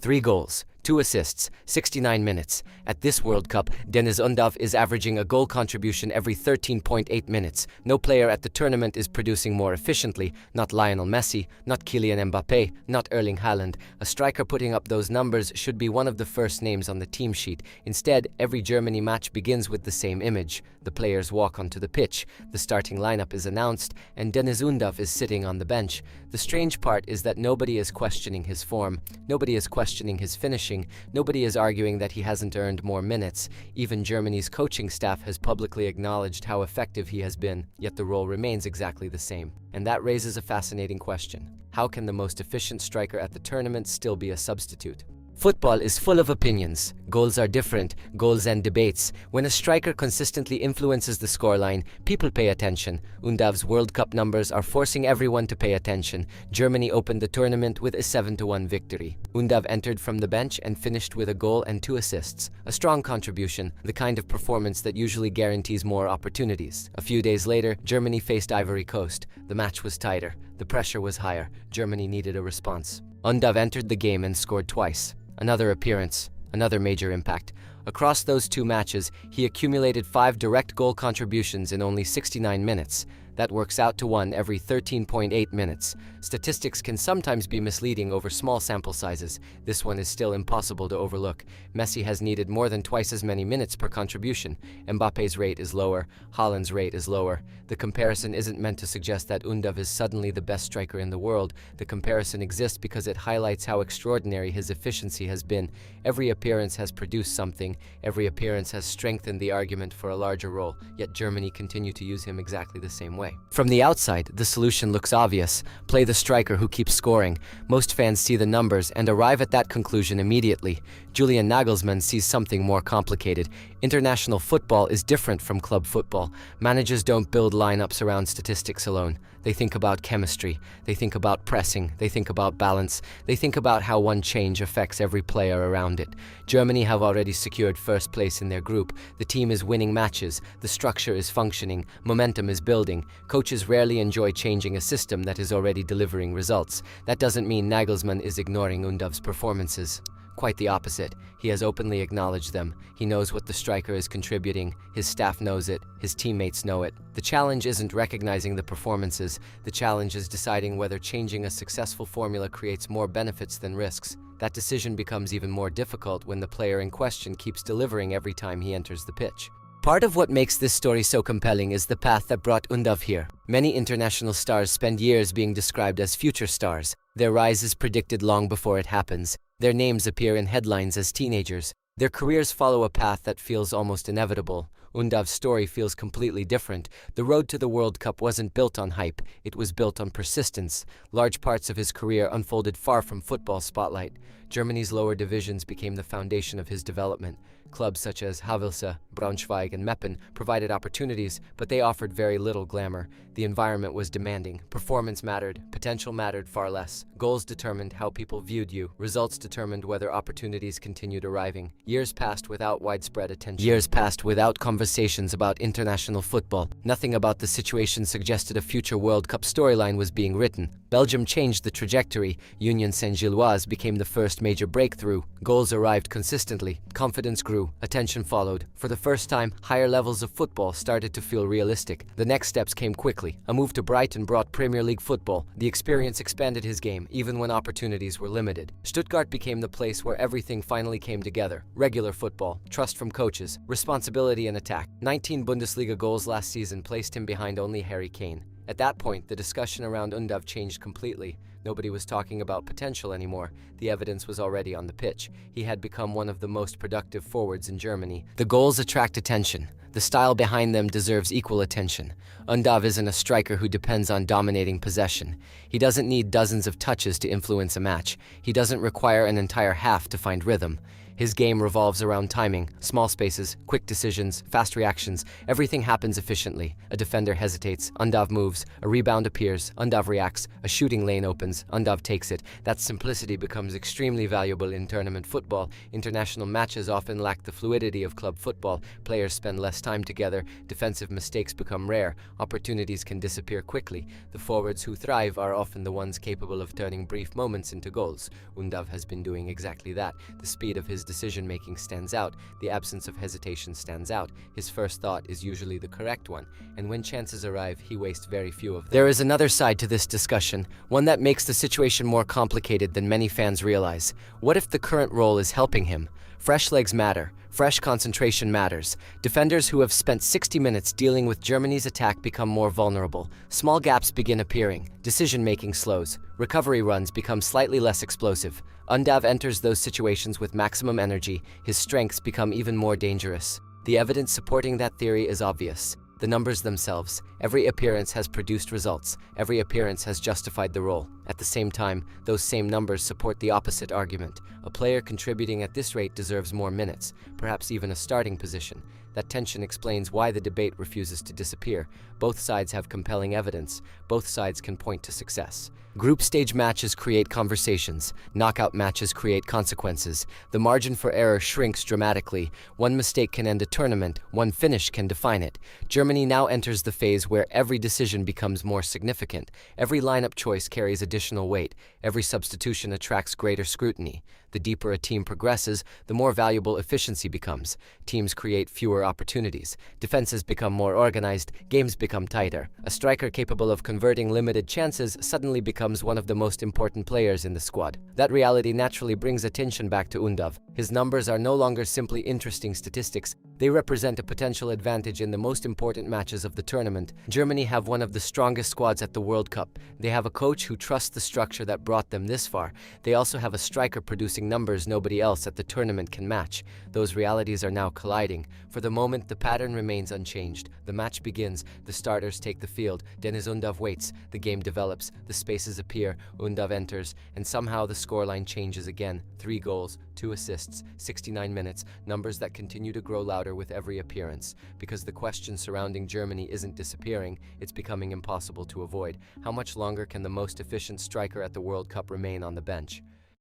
3 goals, 2 assists, 69 minutes. At this World Cup, Deniz Undav is averaging a goal contribution every 13.8 minutes. No player at the tournament is producing more efficiently. Not Lionel Messi, not Kylian Mbappe, not Erling Haaland. A striker putting up those numbers should be one of the first names on the team sheet. Instead, every Germany match begins with the same image. The players walk onto the pitch, the starting lineup is announced, and Deniz Undav is sitting on the bench. The strange part is that nobody is questioning his form, nobody is questioning his finishing, nobody is arguing that he hasn't earned more minutes. Even Germany's coaching staff has publicly acknowledged how effective he has been, yet the role remains exactly the same. And that raises a fascinating question. How can the most efficient striker at the tournament still be a substitute? Football is full of opinions. Goals are different, goals and debates. When a striker consistently influences the scoreline, people pay attention. Undav's World Cup numbers are forcing everyone to pay attention. Germany opened the tournament with a 7-1 victory. Undav entered from the bench and finished with a goal and 2 assists. A strong contribution, the kind of performance that usually guarantees more opportunities. A few days later, Germany faced Ivory Coast. The match was tighter. The pressure was higher. Germany needed a response. Undav entered the game and scored twice. Another appearance, another major impact. Across those 2 matches, he accumulated 5 direct goal contributions in only 69 minutes. That works out to 1 every 13.8 minutes. Statistics can sometimes be misleading over small sample sizes. This one is still impossible to overlook. Messi has needed more than twice as many minutes per contribution. Mbappe's rate is lower, Haaland's rate is lower. The comparison isn't meant to suggest that Undav is suddenly the best striker in the world. The comparison exists because it highlights how extraordinary his efficiency has been. Every appearance has produced something. Every appearance has strengthened the argument for a larger role. Yet Germany continue to use him exactly the same way. From the outside, the solution looks obvious. Play the striker who keeps scoring. Most fans see the numbers and arrive at that conclusion immediately. Julian Nagelsmann sees something more complicated. International football is different from club football. Managers don't build lineups around statistics alone. They think about chemistry. They think about pressing. They think about balance. They think about how one change affects every player around it. Germany have already secured first place in their group. The team is winning matches. The structure is functioning. Momentum is building. Coaches rarely enjoy changing a system that is already delivering results. That doesn't mean Nagelsmann is ignoring Undav's performances. Quite the opposite. He has openly acknowledged them. He knows what the striker is contributing. His staff knows it. His teammates know it. The challenge isn't recognizing the performances. The challenge is deciding whether changing a successful formula creates more benefits than risks. That decision becomes even more difficult when the player in question keeps delivering every time he enters the pitch. Part of what makes this story so compelling is the path that brought Undav here. Many international stars spend years being described as future stars. Their rise is predicted long before it happens. Their names appear in headlines as teenagers. Their careers follow a path that feels almost inevitable. Undav's story feels completely different. The road to the World Cup wasn't built on hype. It was built on persistence. Large parts of his career unfolded far from football spotlight. Germany's lower divisions became the foundation of his development. Clubs such as Havelse, Braunschweig, and Meppen provided opportunities, but they offered very little glamour. The environment was demanding. Performance mattered. Potential mattered far less. Goals determined how people viewed you. Results determined whether opportunities continued arriving. Years passed without widespread attention. Years passed without conversations about international football. Nothing about the situation suggested a future World Cup storyline was being written. Belgium changed the trajectory. Union Saint-Gilloise became the first major breakthrough. Goals arrived consistently. Confidence grew. Attention followed. For the first time, higher levels of football started to feel realistic. The next steps came quickly. A move to Brighton brought Premier League football. The experience expanded his game, even when opportunities were limited. Stuttgart became the place where everything finally came together. Regular football, trust from coaches, responsibility and attack. 19 Bundesliga goals last season placed him behind only Harry Kane. At that point, the discussion around Undav changed completely. Nobody was talking about potential anymore. The evidence was already on the pitch. He had become one of the most productive forwards in Germany. The goals attract attention. The style behind them deserves equal attention. Undav isn't a striker who depends on dominating possession. He doesn't need dozens of touches to influence a match. He doesn't require an entire half to find rhythm. His game revolves around timing, small spaces, quick decisions, fast reactions. Everything happens efficiently. A defender hesitates, Undav moves, a rebound appears, Undav reacts, a shooting lane opens, Undav takes it. That simplicity becomes extremely valuable in tournament football. International matches often lack the fluidity of club football. Players spend less time together, defensive mistakes become rare, opportunities can disappear quickly. The forwards who thrive are often the ones capable of turning brief moments into goals. Undav has been doing exactly that. The speed of his decision-making stands out, the absence of hesitation stands out. His first thought is usually the correct one, and when chances arrive, he wastes very few of them. There is another side to this discussion, one that makes the situation more complicated than many fans realize. What if the current role is helping him? Fresh legs matter. Fresh concentration matters. Defenders who have spent 60 minutes dealing with Germany's attack become more vulnerable. Small gaps begin appearing. Decision-making slows. Recovery runs become slightly less explosive. Undav enters those situations with maximum energy. His strengths become even more dangerous. The evidence supporting that theory is obvious. The numbers themselves. Every appearance has produced results. Every appearance has justified the role. At the same time, those same numbers support the opposite argument. A player contributing at this rate deserves more minutes, perhaps even a starting position. That tension explains why the debate refuses to disappear. Both sides have compelling evidence. Both sides can point to success. Group stage matches create conversations. Knockout matches create consequences. The margin for error shrinks dramatically. One mistake can end a tournament. One finish can define it. Germany now enters the phase where every decision becomes more significant. Every lineup choice carries additional weight. Every substitution attracts greater scrutiny. The deeper a team progresses, the more valuable efficiency becomes. Teams create fewer opportunities. Defenses become more organized. Games become tighter. A striker capable of converting limited chances suddenly becomes one of the most important players in the squad. That reality naturally brings attention back to Undav. His numbers are no longer simply interesting statistics. They represent a potential advantage in the most important matches of the tournament. Germany have one of the strongest squads at the World Cup. They have a coach who trusts the structure that brought them this far. They also have a striker producing numbers nobody else at the tournament can match. Those realities are now colliding. For the moment, the pattern remains unchanged. The match begins. The starters take the field. Deniz Undav waits. The game develops. The spaces appear. Undav enters. And somehow the scoreline changes again. 3 goals, 2 assists, 69 minutes, numbers that continue to grow louder with every appearance. Because the question surrounding Germany isn't disappearing, it's becoming impossible to avoid. How much longer can the most efficient striker at the World Cup remain on the bench?